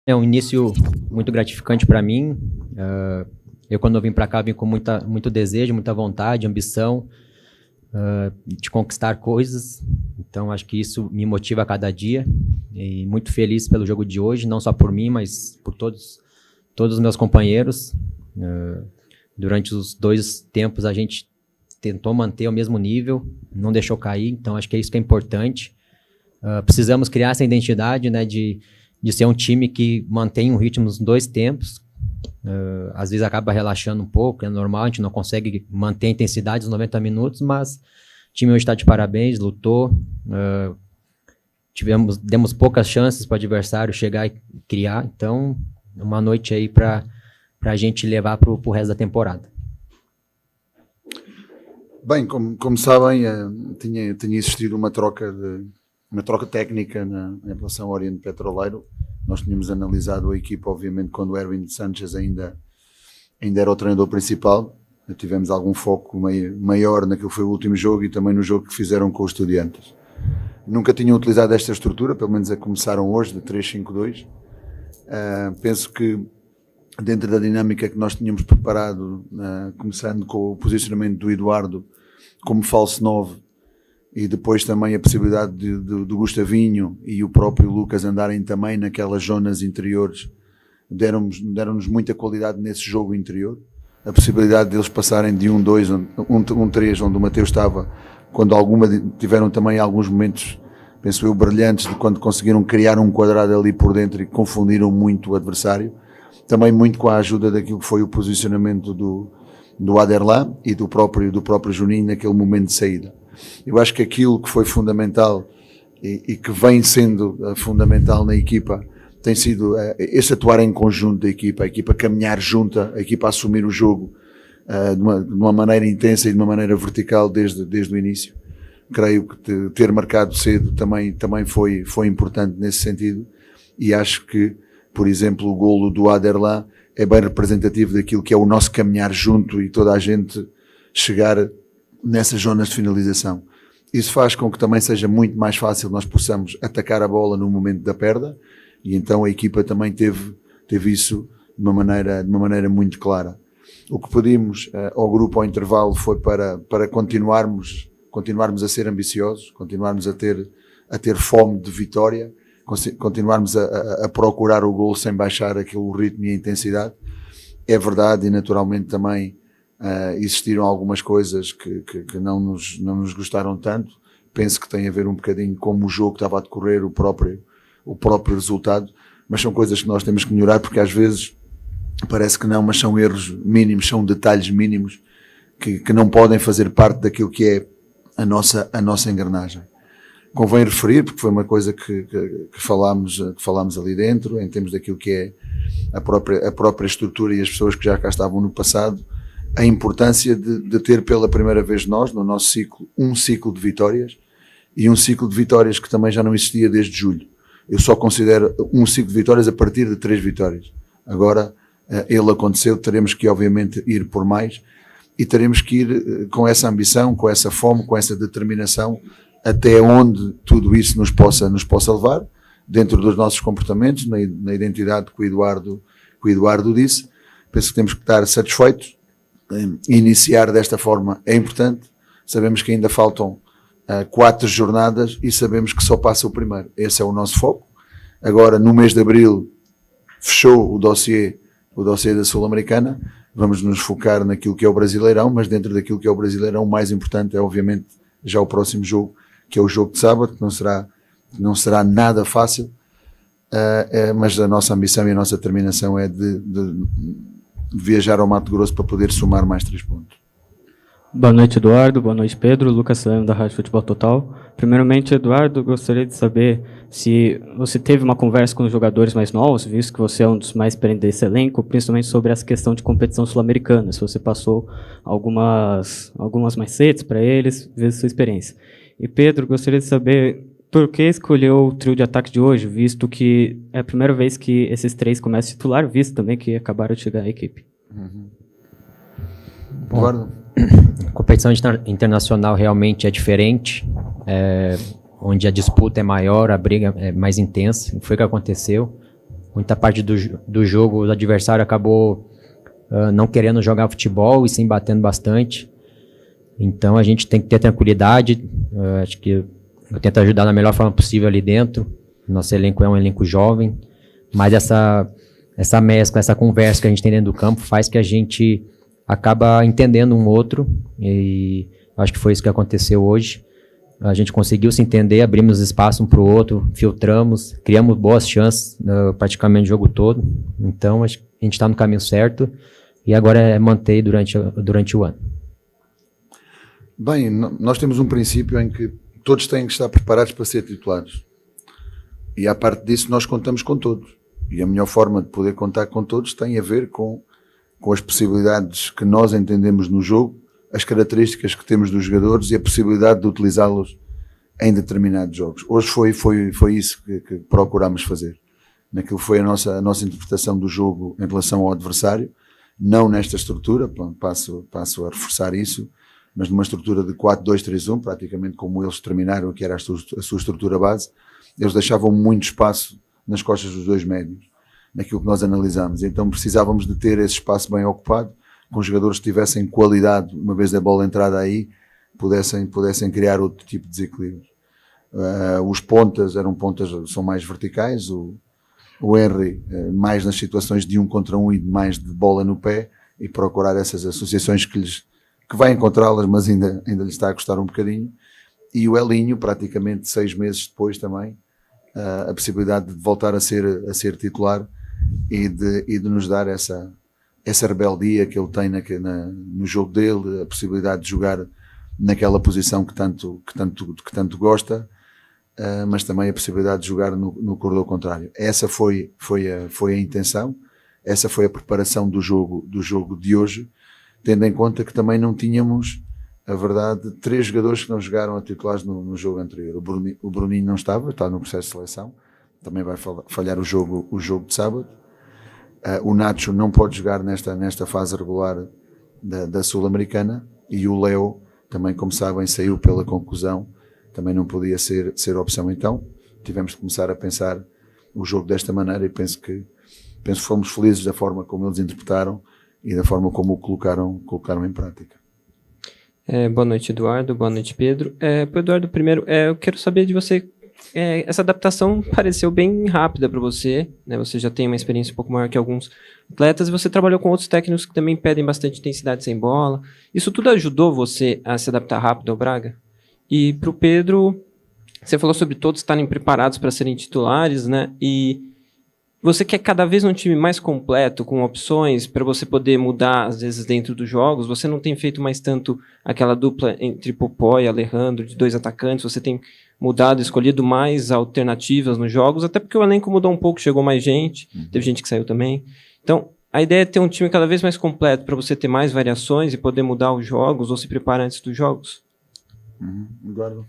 É um início muito gratificante para mim. Eu, quando eu vim para cá, vim com muito desejo, muita vontade, ambição de conquistar coisas. Então, acho que isso me motiva a cada dia. E muito feliz pelo jogo de hoje, não só por mim, mas por todos os meus companheiros. Durante os 2 tempos, a gente tentou manter o mesmo nível, não deixou cair. Então, acho que é isso que é importante. Precisamos criar essa identidade, né, de ser um time que mantém um ritmo nos 2 tempos. Às vezes acaba relaxando um pouco, é normal, a gente não consegue manter a intensidade dos 90 minutos, mas o time hoje está de parabéns, lutou, demos poucas chances para o adversário chegar e criar, então uma noite aí para a gente levar para o resto da temporada. Bem, como sabem, tinha existido uma troca técnica em relação ao Oriente Petroleiro. Nós tínhamos analisado a equipa, obviamente, quando o Erwin Sanchez ainda era o treinador principal. Tivemos algum foco maior naquilo que foi o último jogo e também no jogo que fizeram com os Estudiantes. Nunca tinham utilizado esta estrutura, pelo menos a começaram hoje, de 3-5-2. Penso que dentro da dinâmica que nós tínhamos preparado, começando com o posicionamento do Eduardo como falso 9, e depois também a possibilidade do Gustavinho e o próprio Lucas andarem também naquelas zonas interiores, deram-nos muita qualidade nesse jogo interior. A possibilidade deles passarem de 1-2, 1-3, onde o Mateus estava, quando tiveram também alguns momentos, penso eu, brilhantes, de quando conseguiram criar um quadrado ali por dentro e confundiram muito o adversário. Também muito com a ajuda daquilo que foi o posicionamento do Aderlan e do próprio Juninho naquele momento de saída. Eu acho que aquilo que foi fundamental e que vem sendo fundamental na equipa tem sido esse atuar em conjunto da equipa, a equipa caminhar junta, a equipa assumir o jogo de uma maneira intensa e de uma maneira vertical desde o início. Creio que ter marcado cedo também foi importante nesse sentido, e acho que, por exemplo, o golo do Aderlan é bem representativo daquilo que é o nosso caminhar junto e toda a gente chegar nessas zonas de finalização. Isso faz com que também seja muito mais fácil nós possamos atacar a bola no momento da perda, e então a equipa também teve isso de uma maneira muito clara. O que pedimos ao grupo ao intervalo foi para continuarmos a ser ambiciosos, continuarmos a ter fome de vitória, continuarmos a procurar o golo sem baixar aquele ritmo e a intensidade. É verdade, e naturalmente também existiram algumas coisas que não nos gostaram tanto. Penso que tem a ver um bocadinho como o jogo estava a decorrer, o próprio resultado, mas são coisas que nós temos que melhorar, porque às vezes parece que não, mas são erros mínimos, são detalhes mínimos que não podem fazer parte daquilo que é a nossa engrenagem. Convém referir, porque foi uma coisa que falámos ali dentro, em termos daquilo que é a própria estrutura e as pessoas que já cá estavam no passado, a importância de ter pela primeira vez nós, no nosso ciclo, um ciclo de vitórias, e um ciclo de vitórias que também já não existia desde julho. Eu só considero um ciclo de vitórias a partir de 3 vitórias. Agora, ele aconteceu, teremos que obviamente ir por mais, e teremos que ir com essa ambição, com essa fome, com essa determinação, até onde tudo isso nos possa levar, dentro dos nossos comportamentos, na identidade que o Eduardo disse. Penso que temos que estar satisfeitos. Iniciar desta forma é importante. Sabemos que ainda faltam 4 jornadas e sabemos que só passa o primeiro. Esse é o nosso foco. Agora, no mês de abril, fechou o dossiê da Sul-Americana. Vamos nos focar naquilo que é o Brasileirão, mas dentro daquilo que é o Brasileirão, o mais importante é obviamente já o próximo jogo, que é o jogo de sábado, que não será nada fácil, mas a nossa ambição e a nossa determinação é de viajar ao Mato Grosso para poder somar mais 3 pontos. Boa noite, Eduardo. Boa noite, Pedro. Lucas Salem, da Rádio Futebol Total. Primeiramente, Eduardo, gostaria de saber se você teve uma conversa com os jogadores mais novos, visto que você é um dos mais experientes desse elenco, principalmente sobre essa questão de competição sul-americana, se você passou algumas macetes para eles, ver a sua experiência. E, Pedro, gostaria de saber por que escolheu o trio de ataque de hoje, visto que é a primeira vez que esses 3 começam a titular, visto também que acabaram de chegar à equipe. Eduardo? A competição internacional realmente é diferente, onde a disputa é maior, a briga é mais intensa. Foi o que aconteceu. muita parte do jogo o adversário acabou não querendo jogar futebol e sim batendo bastante. Então a gente tem que ter tranquilidade. Acho que eu tento ajudar da melhor forma possível ali dentro. Nosso elenco é um elenco jovem, mas essa mescla, essa conversa que a gente tem dentro do campo faz que a gente acaba entendendo um outro, e acho que foi isso que aconteceu hoje. A gente conseguiu se entender, abrimos espaço um para o outro, filtramos, criamos boas chances praticamente o jogo todo. Então acho que a gente está no caminho certo e agora é manter durante o ano. Bem, nós temos um princípio em que todos têm que estar preparados para ser titulares. E à parte disso nós contamos com todos. E a melhor forma de poder contar com todos tem a ver com as possibilidades que nós entendemos no jogo, as características que temos dos jogadores e a possibilidade de utilizá-los em determinados jogos. Hoje foi isso que procurámos fazer. Naquilo foi a nossa interpretação do jogo em relação ao adversário, não nesta estrutura, passo a reforçar isso, mas numa estrutura de 4-2-3-1, praticamente como eles terminaram, que era a sua estrutura base. Eles deixavam muito espaço nas costas dos dois médios, naquilo que nós analisámos. Então precisávamos de ter esse espaço bem ocupado, com jogadores que tivessem qualidade, uma vez a bola entrada aí, pudessem criar outro tipo de desequilíbrio. Os pontas são mais verticais, o Henry mais nas situações de 1 contra 1 e mais de bola no pé, e procurar essas associações que vai encontrá-las, mas ainda lhe está a custar um bocadinho. E o Elinho, praticamente 6 meses depois também, a possibilidade de voltar a ser titular e de nos dar essa rebeldia que ele tem no jogo dele, a possibilidade de jogar naquela posição que tanto gosta, mas também a possibilidade de jogar no corredor contrário. Essa foi a intenção, essa foi a preparação do jogo de hoje, tendo em conta que também não tínhamos, a verdade, 3 jogadores que não jogaram a titulares no jogo anterior. O Bruninho não está no processo de seleção, também vai falhar o jogo de sábado. O Nacho não pode jogar nesta fase regular da Sul-Americana, e o Leo também, como sabem, saiu pela conclusão, também não podia ser opção. Então tivemos de começar a pensar o jogo desta maneira, e penso que fomos felizes da forma como eles interpretaram e da forma como o colocaram em prática. Boa noite, Eduardo. Boa noite, Pedro. Para Eduardo, primeiro, eu quero saber de você, essa adaptação pareceu bem rápida para você, né? Você já tem uma experiência um pouco maior que alguns atletas, e você trabalhou com outros técnicos que também pedem bastante intensidade sem bola. Isso tudo ajudou você a se adaptar rápido ao Braga? E para o Pedro, você falou sobre todos estarem preparados para serem titulares, né? E você quer cada vez um time mais completo, com opções para você poder mudar, às vezes, dentro dos jogos. Você não tem feito mais tanto aquela dupla entre Popó e Alejandro, de 2 atacantes. Você tem mudado, escolhido mais alternativas nos jogos, até porque o elenco mudou um pouco, chegou mais gente, teve gente que saiu também. Então, a ideia é ter um time cada vez mais completo para você ter mais variações e poder mudar os jogos ou se preparar antes dos jogos. Eduardo?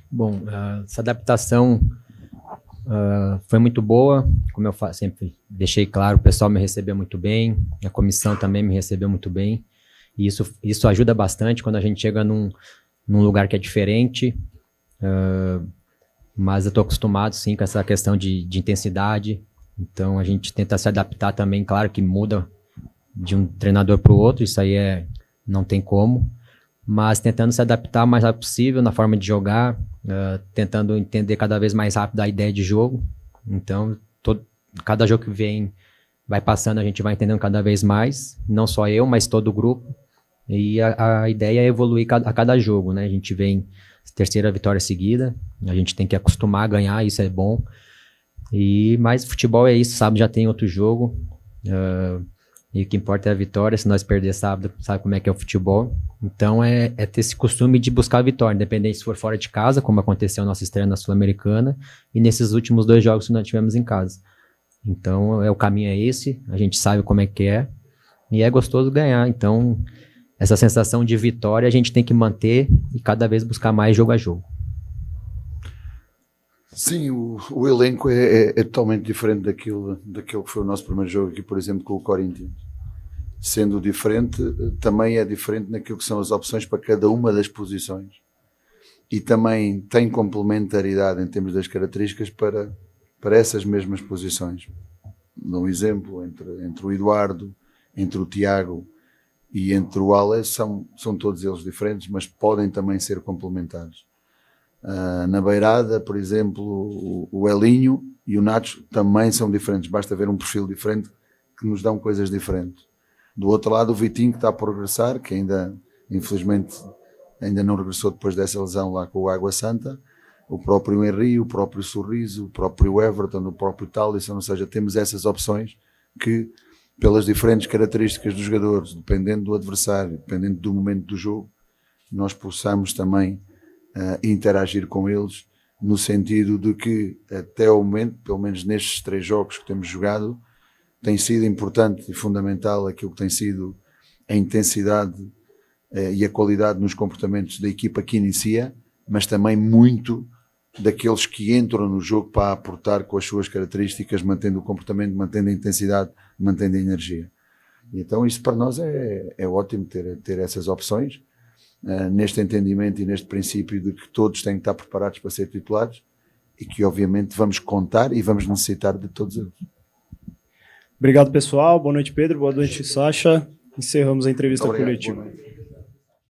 Bom, essa adaptação foi muito boa, como eu sempre deixei claro, o pessoal me recebeu muito bem, a comissão também me recebeu muito bem, e isso ajuda bastante quando a gente chega num lugar que é diferente, mas eu estou acostumado sim com essa questão de intensidade, então a gente tenta se adaptar também, claro que muda de um treinador para o outro, isso aí não tem como, mas tentando se adaptar o mais rápido possível na forma de jogar, tentando entender cada vez mais rápido a ideia de jogo. Então, cada jogo que vai passando, a gente vai entendendo cada vez mais, não só eu, mas todo o grupo, e a ideia é evoluir a cada jogo, né? A gente vem 3ª vitória seguida, a gente tem que acostumar a ganhar, isso é bom, mas futebol é isso, sábado já tem outro jogo, e o que importa é a vitória. Se nós perder sábado, sabe como é que é o futebol. Então é ter esse costume de buscar a vitória, independente se for fora de casa, como aconteceu a nossa estreia na Sul-Americana, e nesses últimos 2 jogos que nós tivemos em casa. Então o caminho é esse, a gente sabe como é que é, e é gostoso ganhar. Então essa sensação de vitória a gente tem que manter e cada vez buscar mais jogo a jogo. Sim, o elenco é totalmente diferente daquilo que foi o nosso primeiro jogo aqui, por exemplo, com o Corinthians. Sendo diferente, também é diferente naquilo que são as opções para cada uma das posições. E também tem complementaridade em termos das características para essas mesmas posições. dou um exemplo, entre o Eduardo, entre o Tiago e entre o Alex, são todos eles diferentes, mas podem também ser complementares. Na beirada, por exemplo, o Elinho e o Nacho também são diferentes, basta ver um perfil diferente que nos dão coisas diferentes. Do outro lado, o Vitinho, que está a progressar, que ainda, infelizmente, ainda não regressou depois dessa lesão lá com o Água Santa, o próprio Henry, o próprio Sorriso, o próprio Everton, o próprio Talisson, ou seja, temos essas opções que, pelas diferentes características dos jogadores, dependendo do adversário, dependendo do momento do jogo, nós possamos também interagir com eles, no sentido de que, até o momento, pelo menos nestes 3 jogos que temos jogado, tem sido importante e fundamental aquilo que tem sido a intensidade e a qualidade nos comportamentos da equipa que inicia, mas também muito daqueles que entram no jogo para aportar com as suas características, mantendo o comportamento, mantendo a intensidade, mantendo a energia. E então isso para nós é ótimo ter essas opções, neste entendimento e neste princípio de que todos têm que estar preparados para ser titulares e que obviamente vamos contar e vamos necessitar de todos eles. Obrigado, pessoal. Boa noite, Pedro. Boa noite, Sacha. Encerramos a entrevista Obrigado, coletiva. boa noite.